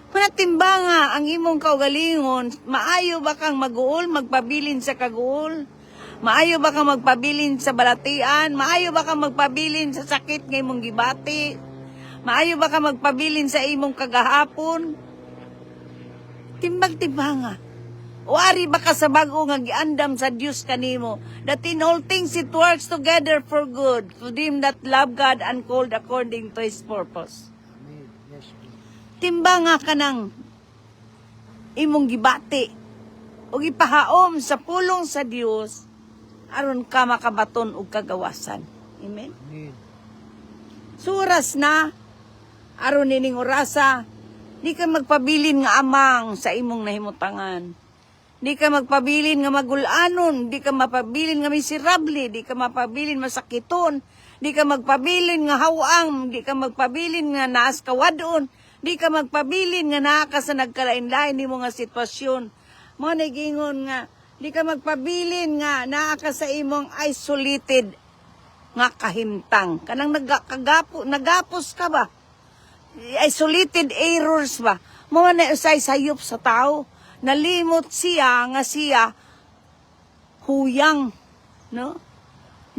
[SPEAKER 1] Panatimbanga ang imong kaugalingon, maayo ba kang mag-uol, magpabilin sa kag-uol? Maayo ba kang magpabilin sa balatian? Maayo ba kang magpabilin sa sakit ng imong gibati? Maayo ba kang magpabilin sa imong kagahapon? Timbang-timbanga. O ari ba ka sa bago nga giandam sa Dios kanimo, that in all things it works together for good to them that love God and called according to His purpose.
[SPEAKER 2] Amen. Yes, Lord.
[SPEAKER 1] Timbanga ka ng imong gibati o ipahaom sa pulong sa Dios aron ka makabaton og kagawasan. Amen.
[SPEAKER 2] Amen.
[SPEAKER 1] Suras na aron nining orasa, di ka magpabilin nga amang sa imong nahimutangan. Di ka magpabilin nga magulanon, di ka mapabilin nga miserable, di ka mapabilin masakiton, di ka magpabilin nga hawang, di ka magpabilin nga naas kawadon, di ka magpabilin nga naa ka sa nagkalain-lain nimo nga sitwasyon. Mo nagingon nga, di ka magpabilin nga naa ka sa imong isolated nga kahimtang. Kanang nagapos ka ba? Isolated errors ba? Mo na usay sayop sa tao. Nalimot siya nga siya huyang, no?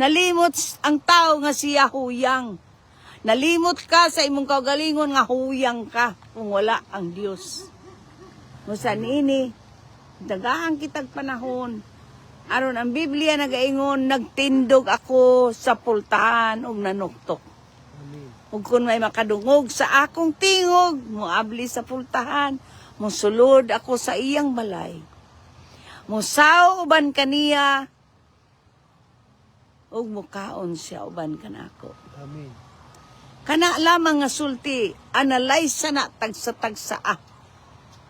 [SPEAKER 1] Nalimot ang tao nga siya huyang. Nalimot ka sa imong kaugalingon nga huyang ka kung wala ang Dios. Musan ini dagahan kitag panahon aron ang Biblia nagaingon nagtindog ako sa pultahan ug nanuktok.
[SPEAKER 2] Amen.
[SPEAKER 1] Ug kun may makadungog sa akong tingog, moabli sa pultahan, mosulod ako sa iyang balay. Musaw uban kaniya, ug mukaon siya uban kanako.
[SPEAKER 2] Amen.
[SPEAKER 1] Kana lamang nga sulti, analyze na tagsa-tagsa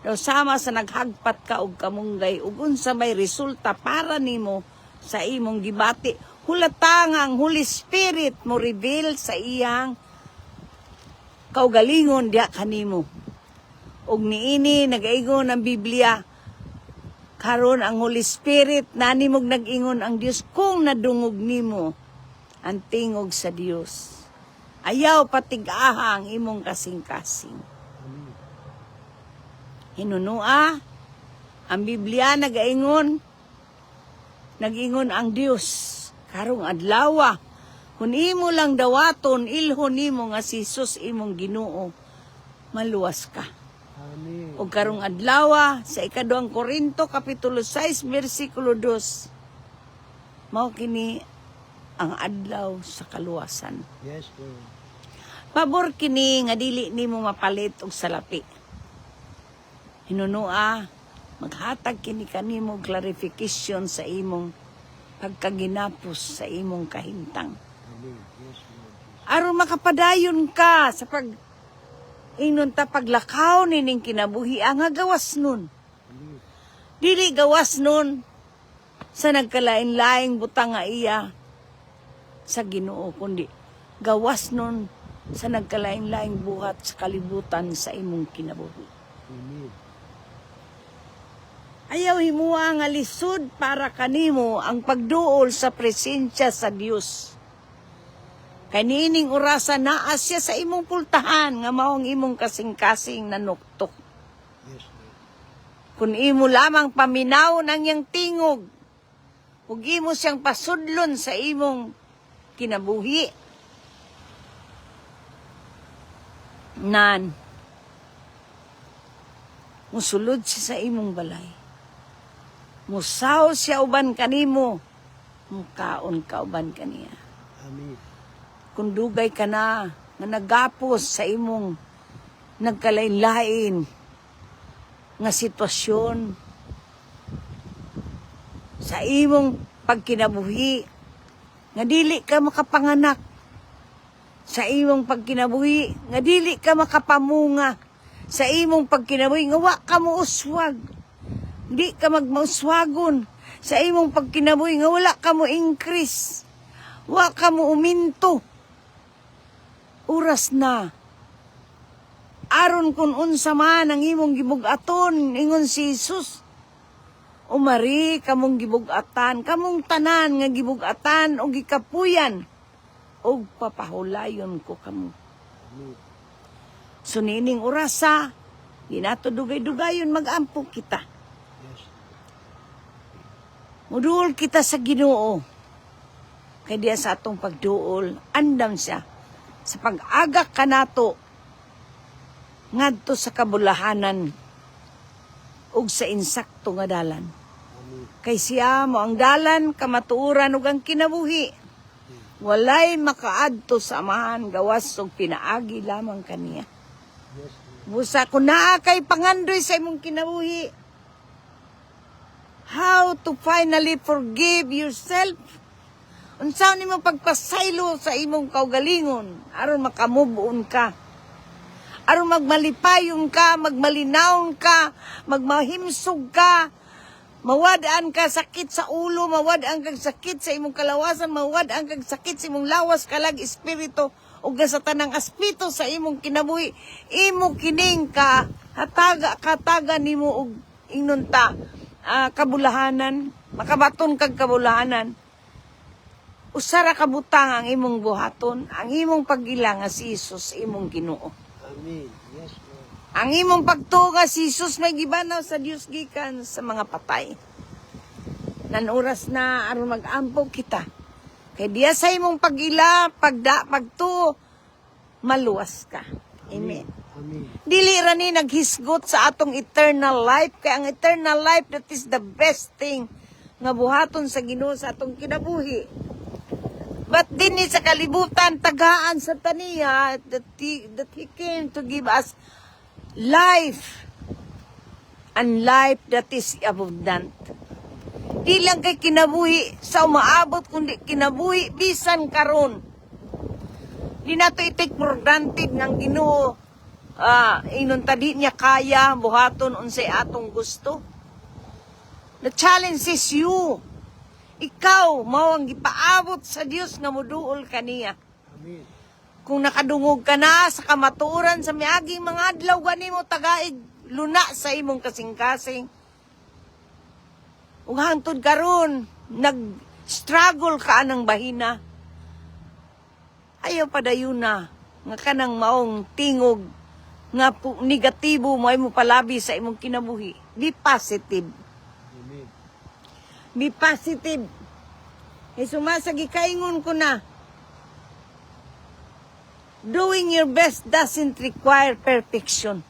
[SPEAKER 1] daw sama sa naghagpat ka og kamunggay ug unsa may resulta para nimo sa imong gibati. Hulata nga ang Holy Spirit mo reveal sa iyang kaugalingon diha kanimo. Og niini nag-ingon ang Biblia karon ang Holy Spirit nanimog nag-ingon ang Dios kung nadungog nimo ang tingog sa Dios. Ayaw patigaha ang imong kasing-kasing.
[SPEAKER 2] Amen.
[SPEAKER 1] Hinunua ang Biblia nag-ingon ang Dios karong adlaw kun imo lang dawaton ilhon nimo nga si Jesus imong Ginoo maluwas ka.
[SPEAKER 2] Amen.
[SPEAKER 1] O karong adlaw sa ikaduhang Korinto kapitulo 6 bersikulo 2 mao kini ang adlaw sa kaluwasan.
[SPEAKER 2] Yes, Lord.
[SPEAKER 1] Pabor kini nga dili nimo mapalit og salapi. Hinunua, maghatag kini kanimo clarification sa imong pagkaginapos sa imong kahimtang.
[SPEAKER 2] Amen. Yes, Lord.
[SPEAKER 1] Aron makapadayon ka sa ingon ta paglakaw nining kinabuhi nga gawas nun.
[SPEAKER 2] Amen.
[SPEAKER 1] Dili gawas nun sa nagkalain-laing butang nga iya sa Ginoo, kundi gawas nun sa nagkalain-laing buhat sa kalibutan sa imong kinabuhi.
[SPEAKER 2] Amen.
[SPEAKER 1] Ayaw himuha nga lisod para kanimo ang pagduol sa presensya sa Dios. Kanining orasan naa siya sa imong pultahan nga maong imong kasing-kasing nanuktok.
[SPEAKER 2] Yes, Lord.
[SPEAKER 1] Kung imo lamang paminaw ng iyang tingog, ug imo siyang pasudlon sa imong kinabuhi. Nan, musulod siya sa imong balay. Musaw siya uban kanimo, mukaon ka uban kaniya.
[SPEAKER 2] Amen.
[SPEAKER 1] Kung dugay ka na, nga nagapos sa imong nagkalain-lain nga sitwasyon, sa imong pagkinabuhi, nga dili ka makapanganak, sa imong pagkinabuhi, nga dili ka makapamunga, sa imong pagkinabuhi, nga wa ka muuswag, di ka magmauswagon, sa imong pagkinabuhi, nga wala ka mo increase, wa ka mo uminto. Oras na, aron kun unsa man ang imong gibugaton, ingon si Jesus, umari kamong gibugatan, kamong tanan nga gibugatan o gikapuyan, o papahulayon ko kamo.
[SPEAKER 2] Amen.
[SPEAKER 1] So nining orasa, di nato dugay-dugayon mag-ampo kita.
[SPEAKER 2] Yes.
[SPEAKER 1] Muduol kita sa Ginoo. Kay diya sa atong pagduol, andam siya sa pag-agak kanato ngadto sa kabulahanan ug sa insakto nga dalan.
[SPEAKER 2] Amen.
[SPEAKER 1] Kay siya mo ang dalan, kamatuoran ug ang kinabuhi. Walay makaadto sa amahan gawas ug pinaagi lamang kaniya.
[SPEAKER 2] Yes, Lord.
[SPEAKER 1] Busa kung naa kay pangandoy sa imong kinabuhi, how to finally forgive yourself. Unsa nimo pagpasaylo sa imong kaugalingon aron makamubuon ka. Aron magmalipayon ka, magmalinaon ka, magmahimsog ka, mawad-an ka sakit sa ulo, mawad-an kag sakit sa imong kalawasan, mawad-an kag sakit sa imong lawas kalag espiritu ug sa tanang aspito sa imong kinabuhi. Imo kining ka kataga nimo og inunta kabulahanan, makabaton kag kabulahanan. Usara kabutang ang imong buhaton, ang imong pag-ila nga si Jesus imong Ginoo.
[SPEAKER 2] Amen. Yes, Lord.
[SPEAKER 1] Ang imong pagtuga si Jesus may gibanaw sa Dios gikan sa mga patay. Nan oras na aron mag-ampo kita. Kay diya sa imong pag-ila, pagtuo, maluwas ka. Amen.
[SPEAKER 2] Amen.
[SPEAKER 1] Dili ra ni naghisgot sa atong eternal life, kay ang eternal life that is the best thing nga buhaton sa Ginoo sa atong kinabuhi. But dinhi sa kalibutan, tagaan sa taniya that he came to give us life and life that is abundant. Di lang kay kinabuhi sa umaabot, kundi kinabuhi bisan karon. Di nato i-take for granted ng Ginoo. Inon tadi niya kaya buhaton unsay atong gusto. The challenge is you. Ikaw mao ang gipaabot sa Dios nga moduol kaniya.
[SPEAKER 2] Amen.
[SPEAKER 1] Kung nakadungog ka na sa kamatuoran sa miaging mga adlaw gani mo tagaig luna sa imong kasing-kasing. Ug hangtod karon nag-struggle ka anang bahina. Ayaw padayon na nga kanang maong tingog nga negatibo mo ay mo palabi sa imong kinabuhi. Be positive.
[SPEAKER 2] Amen.
[SPEAKER 1] Be positive. E sumasagi kaingon ko na. Doing your best doesn't require perfection.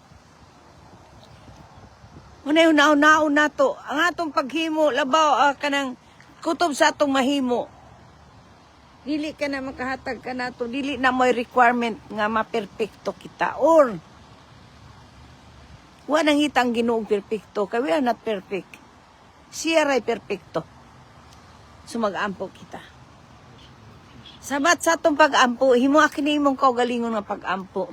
[SPEAKER 1] Unay una-una nato, ang atong paghimo labaw kanang kutob sa atong mahimo. Dili ka na makahatag ka na to. Dili na mo'y requirement nga maperpekto kita. Or, wa nang hitang Ginoong perpekto. Kaya we are not perfect. Siya ray perpekto. So mag-ampo kita. Sabat sa atong pag-ampo, himo akin imong kaugalingon nga pag-ampo.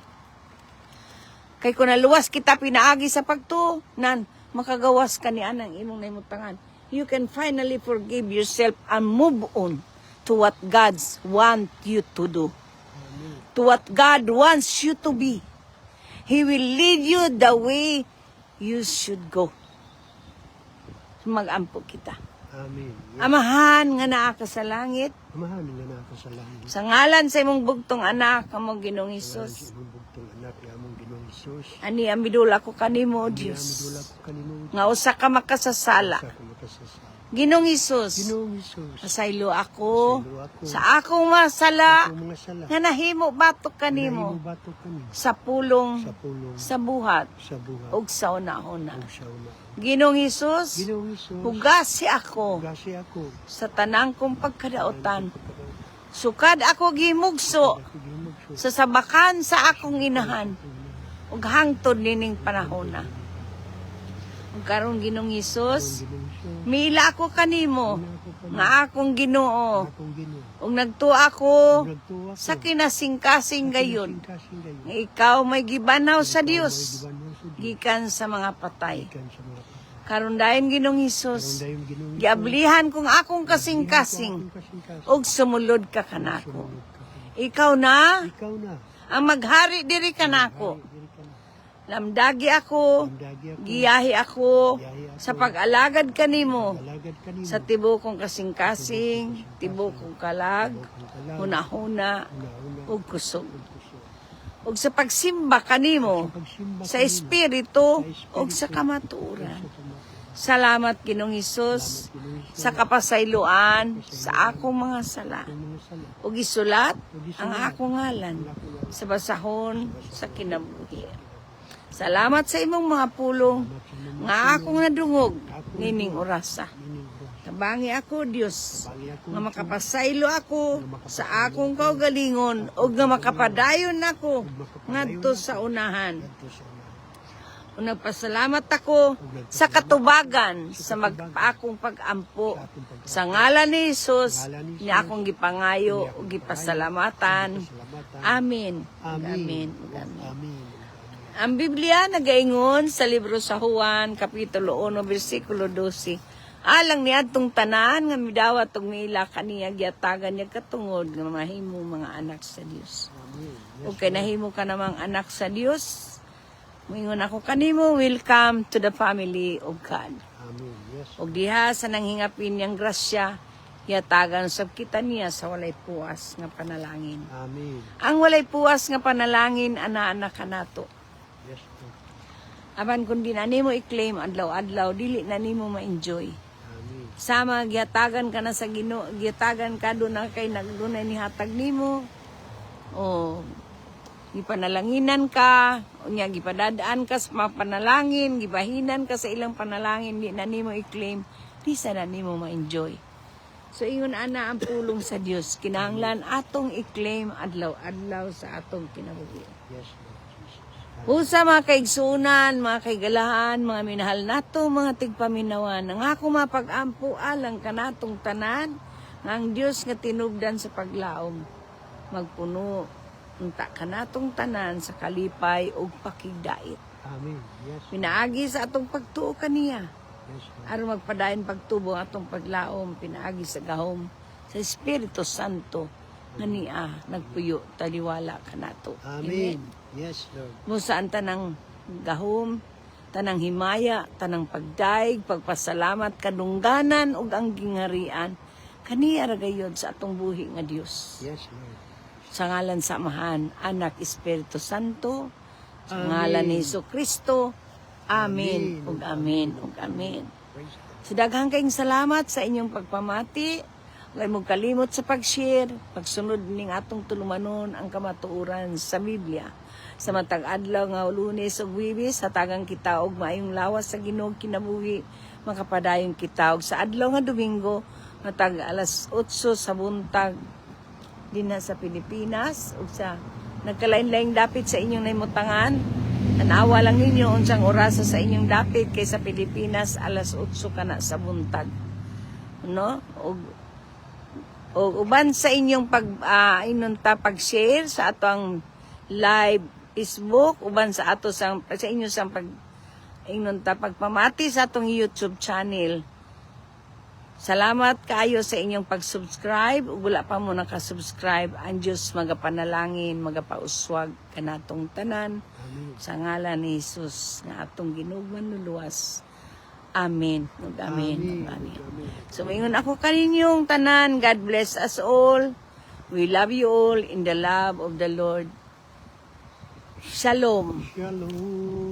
[SPEAKER 1] Kay kung naluwas kita pinaagi sa pagtuo, nan, makagawas ka ni anang imong naimutangan. You can finally forgive yourself and move on to what God wants you to do. To what God wants you to be. He will lead you the way you should go. Mag-ampo kita.
[SPEAKER 2] Amen. Yes.
[SPEAKER 1] Amahan nga naa ka sa langit,
[SPEAKER 2] Amahan nga na ako sa langit.
[SPEAKER 1] sa ngalan sa imong bugtong anak, kamong Ginoong
[SPEAKER 2] Sa
[SPEAKER 1] Hesus.
[SPEAKER 2] imong bugtong anak ni among Ginoong Hesus.
[SPEAKER 1] Ani amidula ko kanimo, O
[SPEAKER 2] Amidula
[SPEAKER 1] Dios.
[SPEAKER 2] ko kanimo.
[SPEAKER 1] Nga usa ka makasasala.
[SPEAKER 2] Sa kumakasasala.
[SPEAKER 1] Ginoong Hesus,
[SPEAKER 2] Ginoong Hesus.
[SPEAKER 1] pasaylo ako
[SPEAKER 2] Pasaylo ako
[SPEAKER 1] sa akong masala
[SPEAKER 2] Akong mga sala.
[SPEAKER 1] nga nahimo batok
[SPEAKER 2] Kanimo
[SPEAKER 1] kanimo
[SPEAKER 2] bato kami
[SPEAKER 1] sa pulong
[SPEAKER 2] sa pulong
[SPEAKER 1] sa buhat
[SPEAKER 2] sa buhat
[SPEAKER 1] ug sa una-una.
[SPEAKER 2] ug sa una.
[SPEAKER 1] Ginoong Hesus,
[SPEAKER 2] Ginoong Hesus.
[SPEAKER 1] hugasi ako
[SPEAKER 2] Gasi ako.
[SPEAKER 1] sa tanang kong pagkadaotan. Sukad ako gimugso
[SPEAKER 2] Ako gimugso.
[SPEAKER 1] sa sabakan sa akong inahan ug hangtod nining panahona. Ug karon Ginoong Hesus,
[SPEAKER 2] Ginoong Hesus.
[SPEAKER 1] mila ako kanimo nga akong Ginoo
[SPEAKER 2] Akong Ginoo.
[SPEAKER 1] ug nagtuo ako
[SPEAKER 2] Nagtuwa ko.
[SPEAKER 1] sa kinasing-kasing gayon
[SPEAKER 2] Kasing gayon.
[SPEAKER 1] nga ikaw may gibanaw sa Dios
[SPEAKER 2] May gibanaw sa Diyos.
[SPEAKER 1] gikan sa mga patay.
[SPEAKER 2] Ikan sa mga patay.
[SPEAKER 1] Karon dayon Ginoong
[SPEAKER 2] Karon
[SPEAKER 1] Hesus,
[SPEAKER 2] dayon Ginoong Hesus.
[SPEAKER 1] giablihan kong akong kasing-kasing
[SPEAKER 2] Akong kasing-kasing.
[SPEAKER 1] ug sumulod ka kanako.
[SPEAKER 2] Sumunod ka.
[SPEAKER 1] Ikaw na
[SPEAKER 2] Ikaw na.
[SPEAKER 1] ang maghari diri kanako.
[SPEAKER 2] Diri ka na.
[SPEAKER 1] Lamdagi ako,
[SPEAKER 2] Dagi ako.
[SPEAKER 1] giyahi ako sa pag-alagad kanimo
[SPEAKER 2] Alagad kanimo.
[SPEAKER 1] sa tibokong kasing-kasing, tibokong kalag, hunahuna,
[SPEAKER 2] Una-una.
[SPEAKER 1] ug kusog.
[SPEAKER 2] Puso.
[SPEAKER 1] Ug sa pagsimba kanimo
[SPEAKER 2] Pagsimba
[SPEAKER 1] sa
[SPEAKER 2] kanimo.
[SPEAKER 1] espiritu
[SPEAKER 2] Sa
[SPEAKER 1] ug sa
[SPEAKER 2] espiritu.
[SPEAKER 1] kamatuoran.
[SPEAKER 2] Sa kamatuoran.
[SPEAKER 1] Salamat Ginoong Hesus sa kapasayloan sa akong mga sala.
[SPEAKER 2] Ang mga sala.
[SPEAKER 1] Ug isulat ang akong ngalan
[SPEAKER 2] Ang ako na.
[SPEAKER 1] sa basahon sa kinabuhi. Salamat sa imong mga pulong nga akong nadungog nining orasa.
[SPEAKER 2] Mining bro.
[SPEAKER 1] Tabangi ako Dios
[SPEAKER 2] Bali ako.
[SPEAKER 1] nga makapasaylo ako sa akong kaugalingon ug nga makapadayon ako ngadto sa unahan.
[SPEAKER 2] Adto sa una.
[SPEAKER 1] Ug nagpasalamat ako sa katubagan sa magpaakong pag-ampo sa ngalan ni Hesus ni akong gipangayo ug gipasalamatan.
[SPEAKER 2] Salamatan.
[SPEAKER 1] Amen.
[SPEAKER 2] Amen.
[SPEAKER 1] Amen. Amen.
[SPEAKER 2] Amen.
[SPEAKER 1] Ang Biblia nagaingon sa libro sa Juan, Kapitulo 1, versikulo 12. Alang ni atong tanan nga midawat ug miila kaniya giatagan niya katungod nga mahimo mga anak sa Dios.
[SPEAKER 2] Amen.
[SPEAKER 1] Ug kay nahimo ka namang anak sa Dios, moingon ako kanimo, welcome to the family of God.
[SPEAKER 2] Amen. Yes.
[SPEAKER 1] Ug diha sa nanghingapin niyang grasya, yatagan sab kita niya sa walay puas nga panalangin.
[SPEAKER 2] Amen.
[SPEAKER 1] Ang walay puas nga panalangin ana-anak kanato.
[SPEAKER 2] Yes. Lord.
[SPEAKER 1] Aban kung di na nimo i-claim adlaw-adlaw, dili na nimo ma-enjoy.
[SPEAKER 2] Amen.
[SPEAKER 1] Sama giyatagan ka na sa Ginoo, giyatagan ka do na kay nagdunay ni hatag nimo. O gipanalanginan ka, unya gipadadaan ka sa mga panalangin, gibahinan ka sa ilang panalangin, di na nimo i-claim, di sa na nimo ma-enjoy. So ingon ana ang pulong sa Dios, kinahanglan atong i-claim adlaw-adlaw sa atong kinabuhi.
[SPEAKER 2] Yes, Lord Jesus.
[SPEAKER 1] Usa mga kaigsunan, mga kaigalahan, mga minahal nato, mga tigpaminawan, ang ako mapag-ampo alang kanatong tanan, nga ang Dios nga tinubdan sa paglaom, magpuno, unta kanatong tanan sa kalipay ug pakigdait.
[SPEAKER 2] Amen. Yes.
[SPEAKER 1] Pinaagi sa atong pagtuo kaniya,
[SPEAKER 2] Yes, Lord.
[SPEAKER 1] aron magpadayon pagtubo ang atong paglaom, pinaagi sa gahom, sa Espiritu Santo, nga niya nagpuyo, taliwala kanato.
[SPEAKER 2] Amen. Yes, Lord.
[SPEAKER 1] Musaan tanang gahom, tanang himaya, tanang pagdaig, pagpasalamat, kadungganan ug ang gingarian kaniya ra gayud sa atong buhi nga Dios.
[SPEAKER 2] Yes, Lord.
[SPEAKER 1] Sa ngalan sa Amahan, Anak, Espiritu Santo, sa
[SPEAKER 2] Amen.
[SPEAKER 1] ngalan ni Kristo. Amen.
[SPEAKER 2] Amen.
[SPEAKER 1] Ug amen. Ug amen.
[SPEAKER 2] Praise God.
[SPEAKER 1] So daghang kayong salamat sa inyong pagpamati. Huwag mong kalimot sa pag-share, pagsunod ning atong tulumanon ang kamatuoran sa Biblia. Sa matag adlaw nga Lunes ug Huwebes, hatagang kita og maayong lawas sa Ginoo kinabuhi, makapadayon kita og sa adlaw nga Domingo, matag alas 8 sa buntag, dinha sa Pilipinas ug sa nagkalain-laing dapit sa inyong naimutangan. Tanawa lang ninyo unsang oras sa inyong dapit kay sa Pilipinas alas 8 kana sa buntag. No? O uban sa inyong pag-share sa atong live Facebook, uban sa ato sa inyo sa pagpamati sa atong YouTube channel. Salamat kayo sa inyong pag-subscribe. Ug wala pa mo naka-subscribe, ang Diyos magapanalangin, magapauswag kanatong tanan.
[SPEAKER 2] Amen.
[SPEAKER 1] Sa ngalan ni Jesus nga atong Ginoo luwas. Amen. Ug amen. Ug amen. So, ingon ako kaninyong tanan. God bless us all. We love you all in the love of the Lord. Shalom.
[SPEAKER 2] Shalom.